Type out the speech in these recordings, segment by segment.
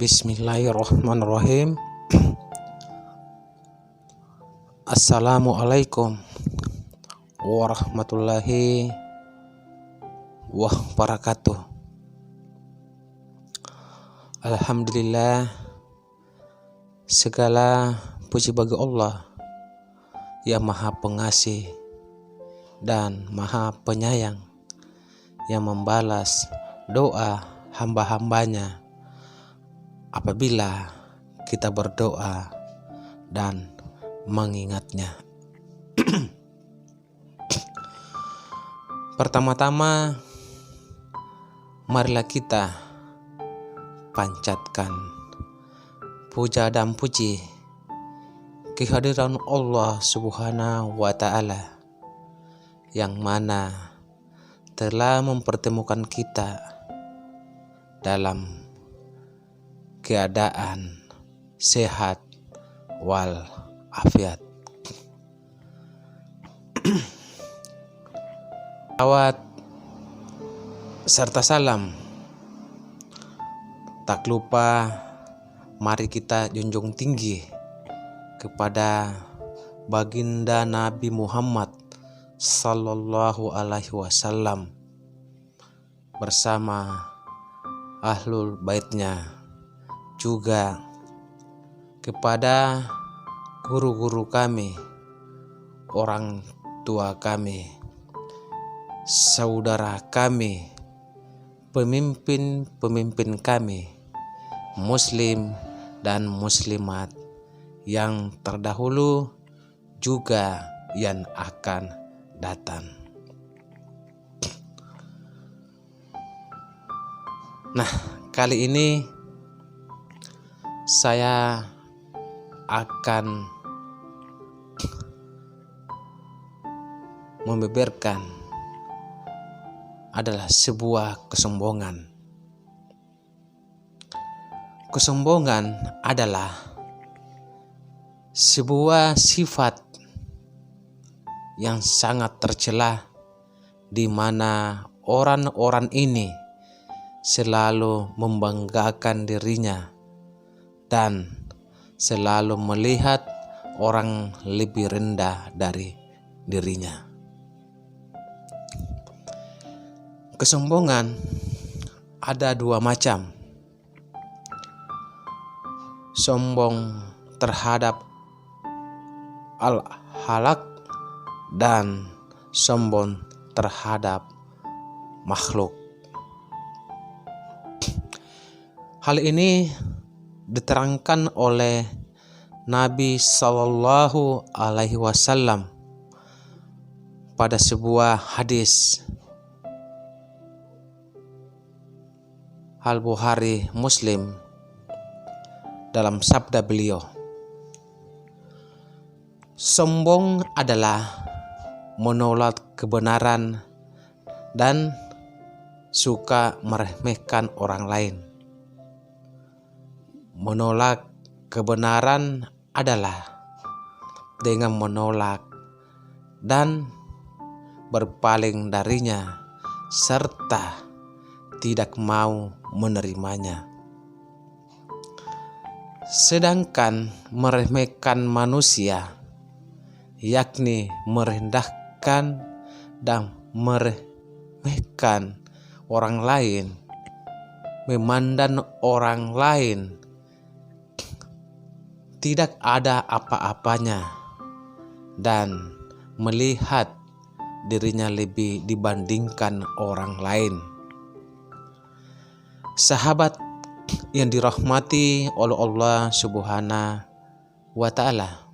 Bismillahirrahmanirrahim. Assalamualaikum warahmatullahi wabarakatuh. Alhamdulillah, segala puji bagi Allah yang Maha Pengasih dan Maha Penyayang, yang membalas doa hamba-hambanya apabila kita berdoa dan mengingatnya. Pertama-tama, marilah kita panjatkan puja dan puji kehadiran Allah Subhanahu wa Ta'ala, yang mana telah mempertemukan kita dalam keadaan sehat wal afiat. Salawat serta salam tak lupa mari kita junjung tinggi kepada baginda Nabi Muhammad sallallahu alaihi wasallam bersama ahlul baitnya, juga kepada guru-guru kami, orang tua kami, saudara kami, pemimpin-pemimpin kami, muslim dan muslimat yang terdahulu juga yang akan datang. Nah, kali ini saya akan membeberkan adalah sebuah kesombongan. Kesombongan adalah sebuah sifat yang sangat tercela, di mana orang-orang ini selalu membanggakan dirinya dan selalu melihat orang lebih rendah dari dirinya. Kesombongan ada dua macam. Sombong terhadap al-halak dan sombong terhadap makhluk. Hal ini diterangkan oleh Nabi Sallallahu Alaihi Wasallam pada sebuah hadis Al-Bukhari Muslim, dalam sabda beliau, sombong adalah menolak kebenaran dan suka meremehkan orang lain. Menolak kebenaran adalah dengan menolak dan berpaling darinya serta tidak mau menerimanya. Sedangkan meremehkan manusia, yakni merendahkan dan meremehkan orang lain, memandang orang lain tidak ada apa-apanya dan melihat dirinya lebih dibandingkan orang lain. Sahabat yang dirahmati oleh Allah Subhanahu wa Ta'ala,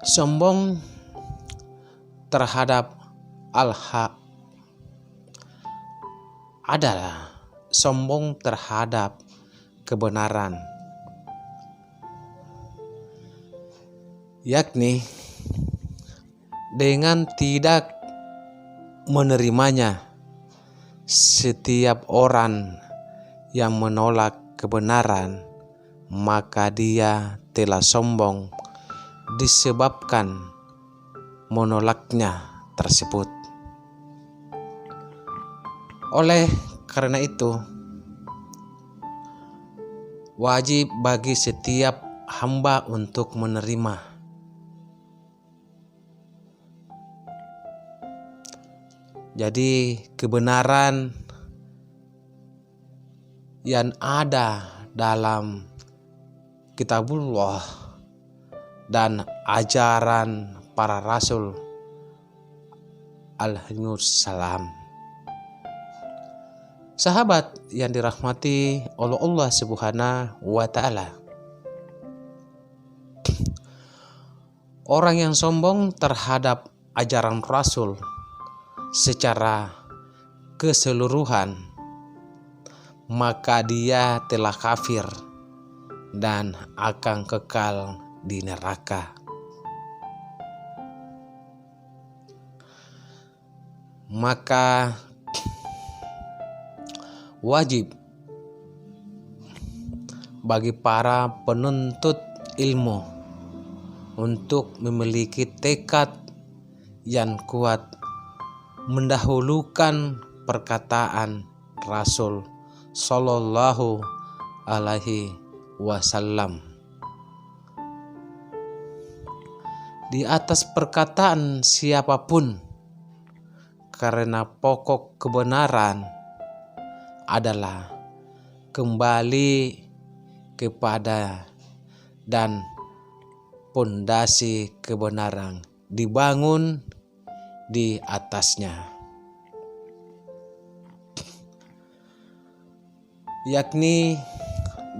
sombong terhadap al-haq adalah sombong terhadap kebenaran, yakni dengan tidak menerimanya. Setiap orang yang menolak kebenaran, maka dia telah sombong disebabkan menolaknya tersebut. Oleh karena itu wajib bagi setiap hamba untuk menerima. Jadi kebenaran yang ada dalam kitabullah dan ajaran para rasul alaihissalam. Sahabat yang dirahmati oleh Allah Subhanahu wa Ta'ala, orang yang sombong terhadap ajaran Rasul secara keseluruhan, maka dia telah kafir dan akan kekal di neraka. Maka wajib bagi para penuntut ilmu untuk memiliki tekad yang kuat mendahulukan perkataan Rasul Sallallahu Alaihi Wasallam di atas perkataan siapapun, karena pokok kebenaran adalah kembali kepada dan pondasi kebenaran dibangun di atasnya, yakni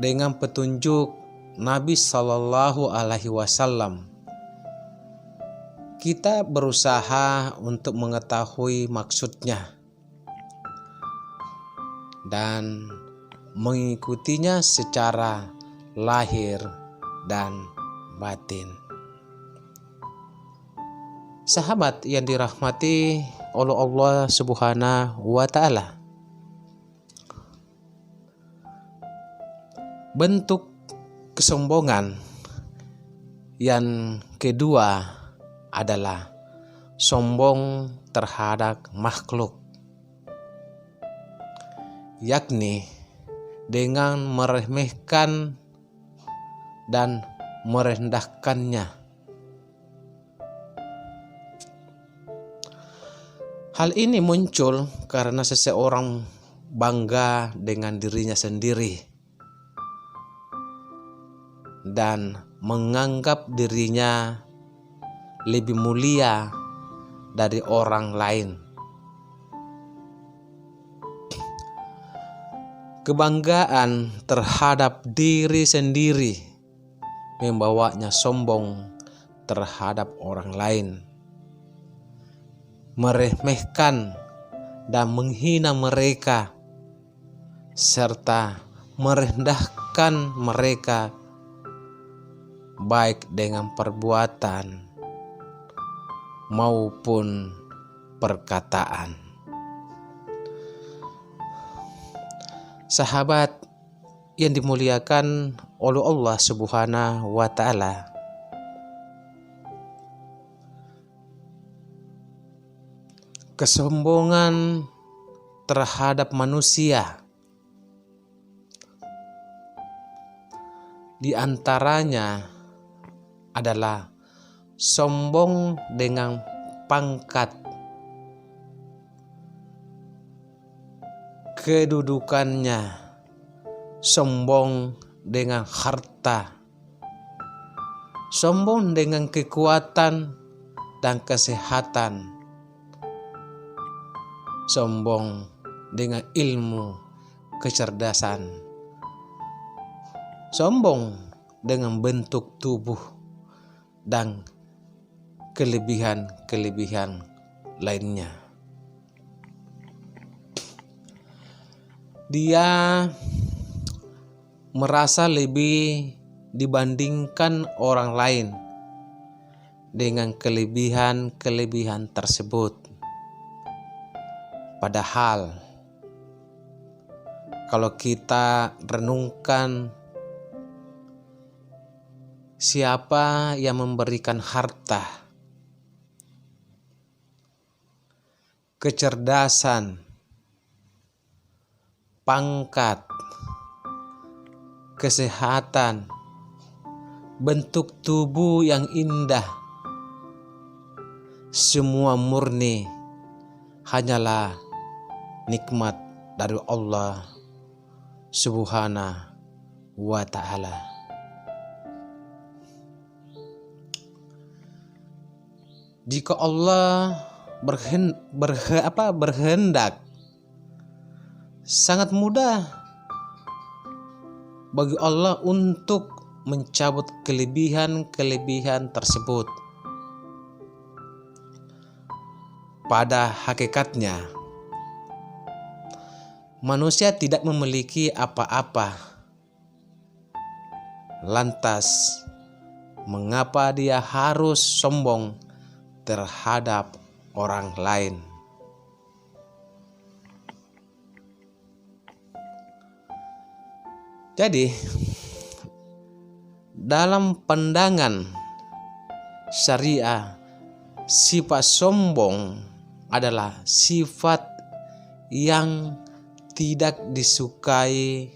dengan petunjuk Nabi Sallallahu Alaihi Wasallam. Kita berusaha untuk mengetahui maksudnya dan mengikutinya secara lahir dan batin. Sahabat yang dirahmati oleh Allah Subhanahu wa Ta'ala, bentuk kesombongan yang kedua adalah sombong terhadap makhluk, yakni dengan meremehkan dan merendahkannya. Hal ini muncul karena seseorang bangga dengan dirinya sendiri dan menganggap dirinya lebih mulia dari orang lain. Kebanggaan terhadap diri sendiri membawanya sombong terhadap orang lain, meremehkan dan menghina mereka, serta merendahkan mereka baik dengan perbuatan maupun perkataan. Sahabat yang dimuliakan oleh Allah Subhanahu wa Ta'ala, kesombongan terhadap manusia di antaranya adalah sombong dengan pangkat, kedudukannya, sombong dengan harta, sombong dengan kekuatan dan kesehatan, sombong dengan ilmu, kecerdasan, sombong dengan bentuk tubuh dan kelebihan-kelebihan lainnya. Dia merasa lebih dibandingkan orang lain dengan kelebihan-kelebihan tersebut. Padahal kalau kita renungkan, siapa yang memberikan harta, kecerdasan, pangkat, kesehatan, bentuk tubuh yang indah, semua murni hanyalah nikmat dari Allah Subhanahu wa ta'ala. Jika Allah berkehendak, sangat mudah bagi Allah untuk mencabut kelebihan-kelebihan tersebut. Pada hakikatnya, manusia tidak memiliki apa-apa. Lantas, mengapa dia harus sombong terhadap orang lain? Jadi, dalam pandangan syariah, sifat sombong adalah sifat yang tidak disukai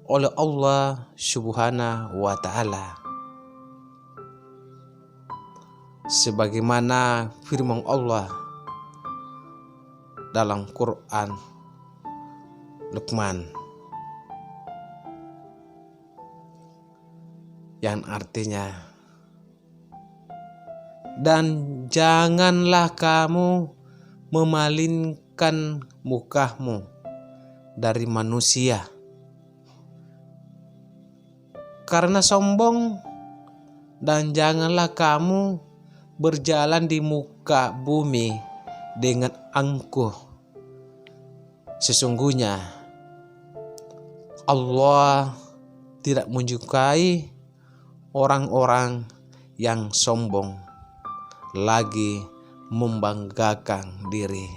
oleh Allah Subhanahu wa ta'ala. Sebagaimana firman Allah dalam Quran Luqman, yang artinya, dan janganlah kamu memalingkan mukamu dari manusia karena sombong, dan janganlah kamu berjalan di muka bumi dengan angkuh. Sesungguhnya Allah tidak menyukai orang-orang yang sombong lagi membanggakan diri.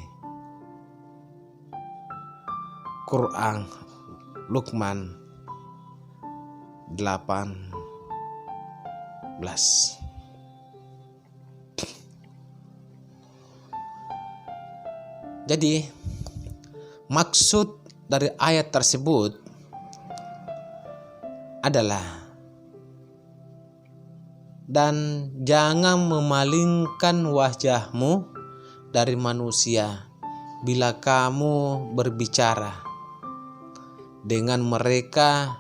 Quran Luqman 18. Jadi, maksud dari ayat tersebut adalah, dan jangan memalingkan wajahmu dari manusia bila kamu berbicara dengan mereka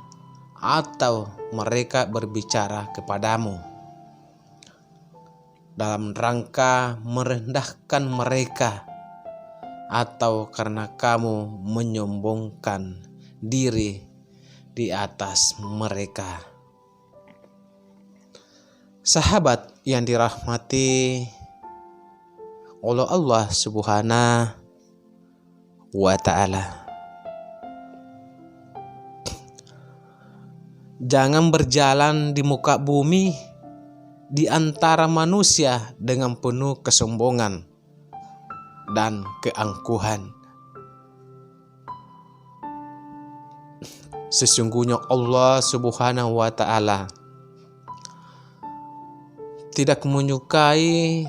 atau mereka berbicara kepadamu dalam rangka merendahkan mereka, atau karena kamu menyombongkan diri di atas mereka. Sahabat yang dirahmati oleh Allah Subhanahu wa ta'ala, jangan berjalan di muka bumi di antara manusia dengan penuh kesombongan dan keangkuhan. Sesungguhnya Allah Subhanahu wa ta'ala tidak menyukai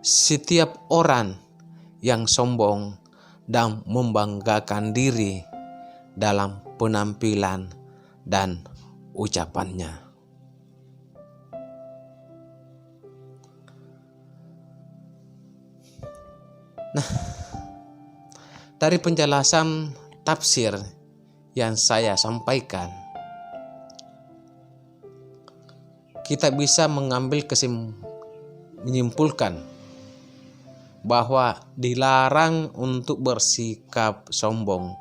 setiap orang yang sombong dan membanggakan diri dalam penampilan dan ucapannya. Nah, dari penjelasan tafsir yang saya sampaikan, kita bisa mengambil menyimpulkan bahwa dilarang untuk bersikap sombong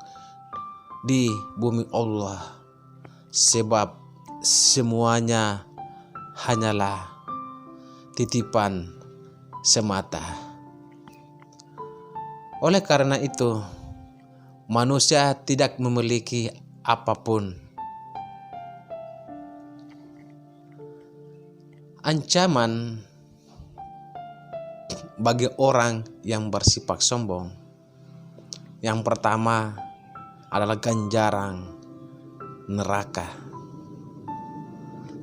di bumi Allah, sebab semuanya hanyalah titipan semata. Oleh karena itu, manusia tidak memiliki apapun. Ancaman bagi orang yang bersifat sombong, yang pertama adalah ganjaran neraka.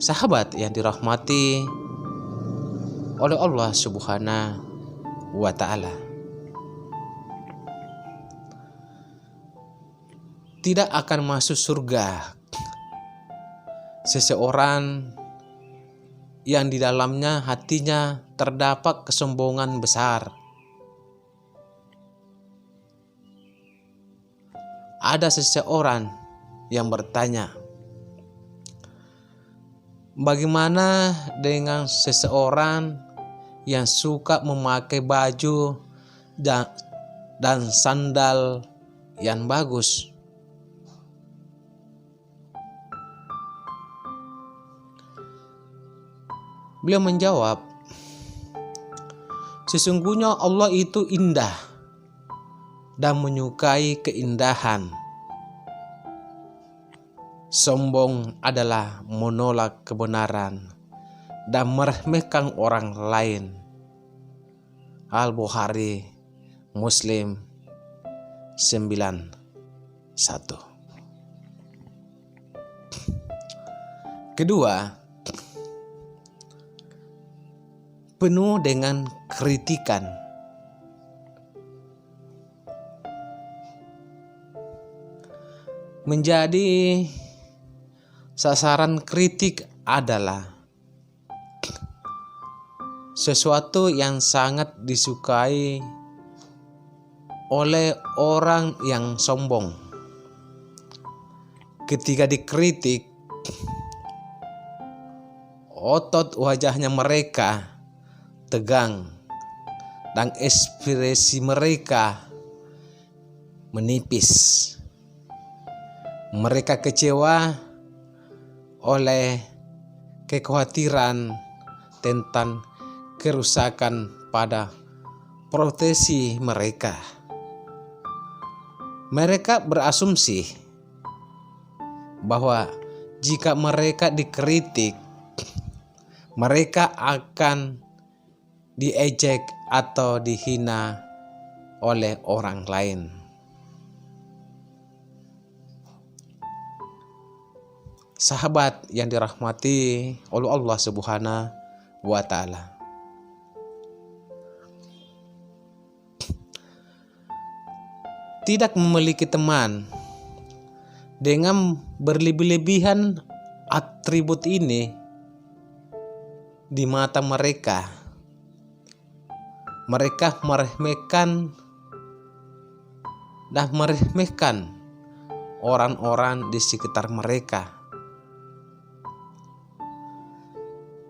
Sahabat yang dirahmati oleh Allah Subhanahu wa ta'ala, tidak akan masuk surga seseorang yang di dalamnya hatinya terdapat kesombongan besar. Ada seseorang yang bertanya, bagaimana dengan seseorang yang suka memakai baju dan sandal yang bagus? Beliau menjawab, sesungguhnya Allah itu indah dan menyukai keindahan. Sombong adalah menolak kebenaran dan meremehkan orang lain. Al-Bukhari, Muslim 9:1. Kedua, penuh dengan kritikan. Menjadi sasaran kritik adalah sesuatu yang sangat disukai oleh orang yang sombong. Ketika dikritik, otot wajahnya mereka tegang dan ekspresi mereka menipis. Mereka kecewa oleh kekhawatiran tentang kerusakan pada profesi mereka. Mereka berasumsi bahwa jika mereka dikritik, mereka akan diejek atau dihina oleh orang lain. Sahabat yang dirahmati oleh Allah Subhanahu wa Ta'ala, tidak memiliki teman dengan berlebih-lebihan atribut ini di mata mereka. Mereka meremehkan dan meremehkan orang-orang di sekitar mereka.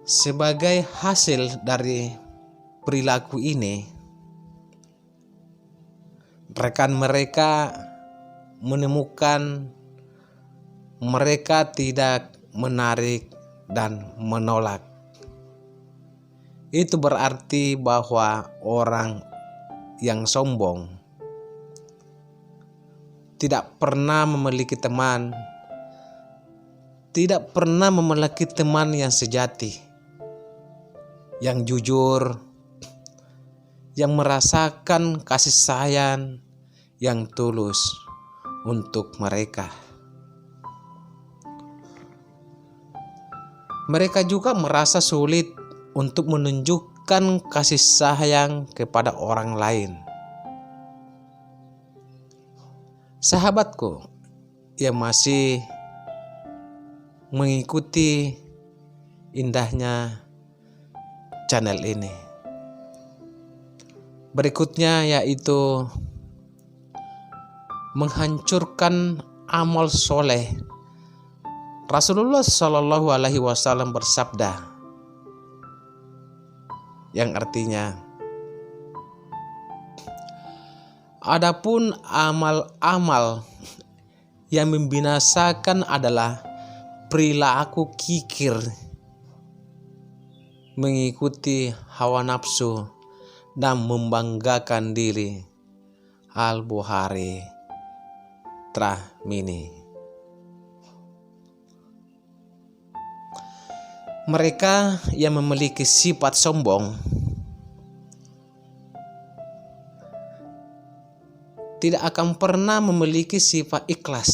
Sebagai hasil dari perilaku ini, rekan mereka menemukan mereka tidak menarik dan menolak. Itu berarti bahwa orang yang sombong tidak pernah memiliki teman, tidak pernah memiliki teman yang sejati, yang jujur, yang merasakan kasih sayang yang tulus untuk mereka. Mereka juga merasa sulit untuk menunjukkan kasih sayang kepada orang lain. Sahabatku yang masih mengikuti indahnya channel ini, berikutnya yaitu menghancurkan amal soleh. Rasulullah Shallallahu Alaihi Wasallam bersabda, yang artinya, adapun amal-amal yang membinasakan adalah perilaku kikir, mengikuti hawa nafsu dan membanggakan diri. Al-Bukhari Trahmini. Mereka yang memiliki sifat sombong tidak akan pernah memiliki sifat ikhlas,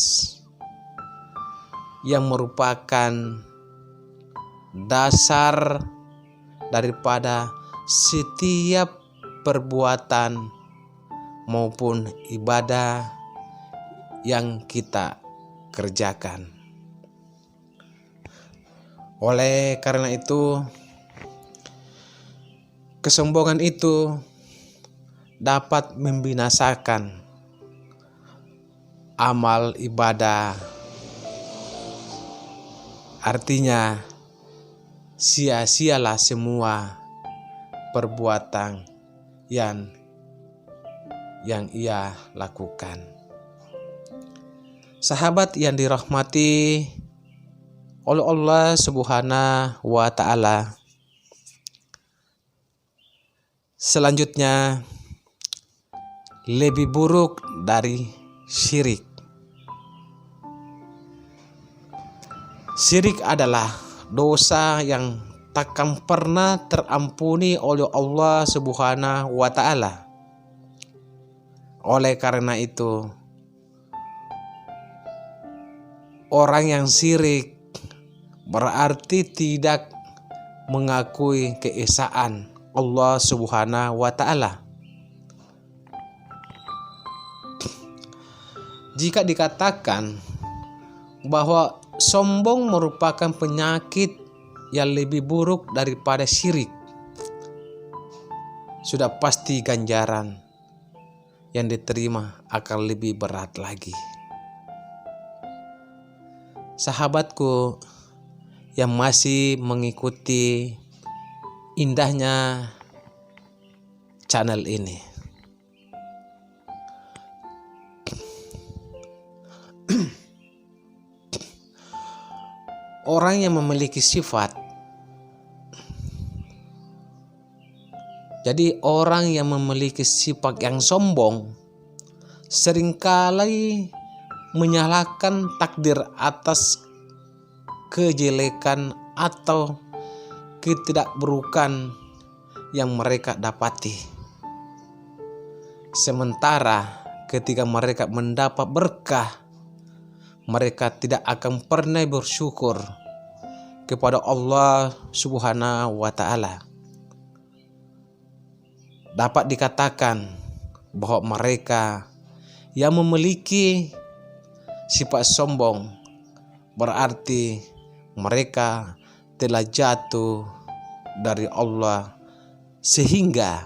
yang merupakan dasar daripada setiap perbuatan maupun ibadah yang kita kerjakan. Oleh karena itu, kesombongan itu dapat membinasakan amal ibadah. Artinya, sia-sialah semua perbuatan yang ia lakukan. Sahabat yang dirahmati oleh Allah Subhanahu wa Ta'ala, selanjutnya, lebih buruk dari syirik. Syirik adalah dosa yang takkan pernah terampuni oleh Allah Subhanahu wa Ta'ala. Oleh karena itu, orang yang syirik berarti tidak mengakui keesaan Allah Subhanahu wa Ta'ala. Jika dikatakan bahwa sombong merupakan penyakit yang lebih buruk daripada syirik, sudah pasti ganjaran yang diterima akan lebih berat lagi. Sahabatku yang masih mengikuti indahnya channel ini, orang yang memiliki sifat, jadi orang yang memiliki sifat yang sombong seringkali menyalahkan takdir atas kejelekan atau ketidakburukan yang mereka dapati. Sementara ketika mereka mendapat berkah, mereka tidak akan pernah bersyukur kepada Allah Subhanahu wa Ta'ala. Dapat dikatakan bahwa mereka yang memiliki sifat sombong berarti mereka telah jatuh dari Allah, sehingga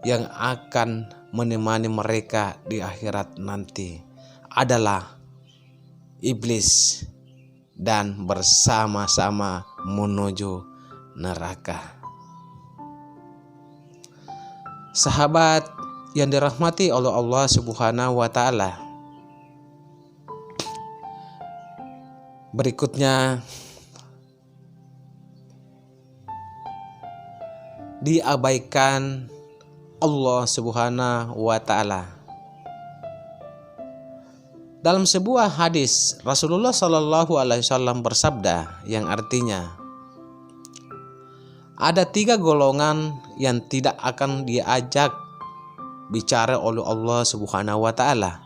yang akan menemani mereka di akhirat nanti adalah iblis dan bersama-sama menuju neraka. Sahabat yang dirahmati oleh Allah Subhanahu wa Ta'ala, berikutnya diabaikan Allah Subhanahu wa Ta'ala. Dalam sebuah hadis, Rasulullah Shallallahu Alaihi Wasallam bersabda yang artinya, ada 3 golongan yang tidak akan diajak bicara oleh Allah Subhanahu wa Ta'ala.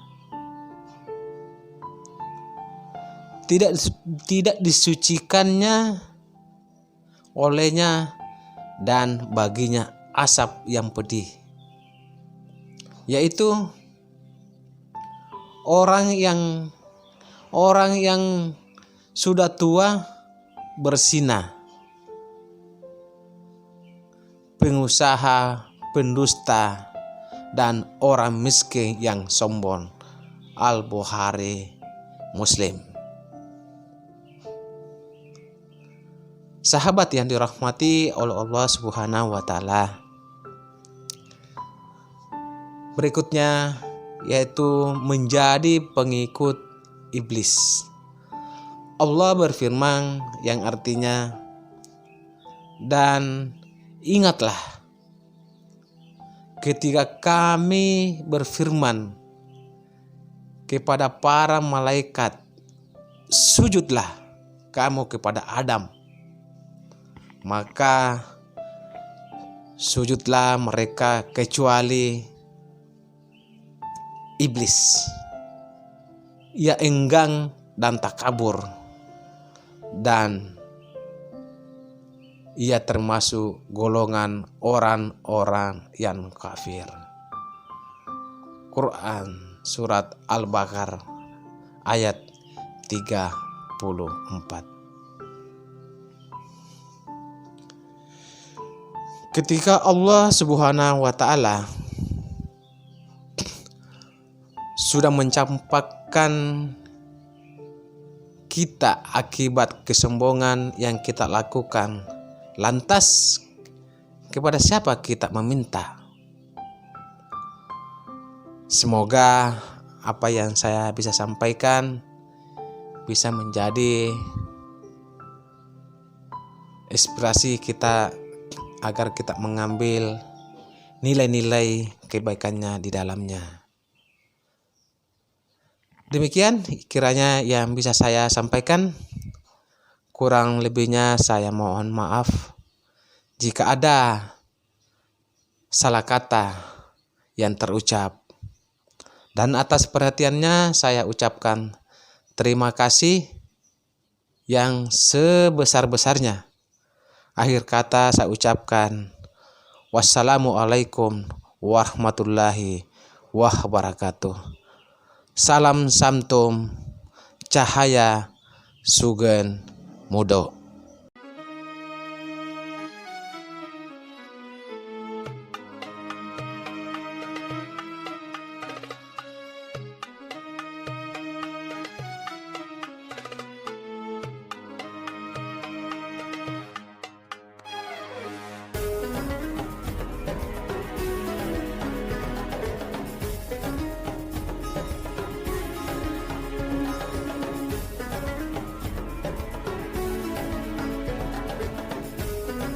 Tidak disucikannya olehnya dan baginya asap yang pedih, yaitu orang yang sudah tua berzina, pengusaha pendusta, dan orang miskin yang sombong. Al-Bukhari, Muslim. Sahabat yang dirahmati oleh Allah Subhanahu wa Ta'ala, berikutnya yaitu menjadi pengikut iblis. Allah berfirman yang artinya, dan ingatlah ketika kami berfirman kepada para malaikat, sujudlah kamu kepada Adam, maka sujudlah mereka kecuali iblis. Ia enggan dan takabur, dan ia termasuk golongan orang-orang yang kafir. Quran Surat Al-Baqarah ayat 34. Ketika Allah Subhanahu wa Ta'ala sudah mencampakkan kita akibat kesombongan yang kita lakukan, lantas kepada siapa kita meminta? Semoga apa yang saya bisa sampaikan bisa menjadi inspirasi kita agar kita mengambil nilai-nilai kebaikannya di dalamnya. Demikian kiranya yang bisa saya sampaikan. Kurang lebihnya saya mohon maaf jika ada salah kata yang terucap. Dan atas perhatiannya saya ucapkan terima kasih yang sebesar-besarnya. Akhir kata saya ucapkan wassalamualaikum warahmatullahi wabarakatuh. Salam samtum cahaya Sugeng Mudo.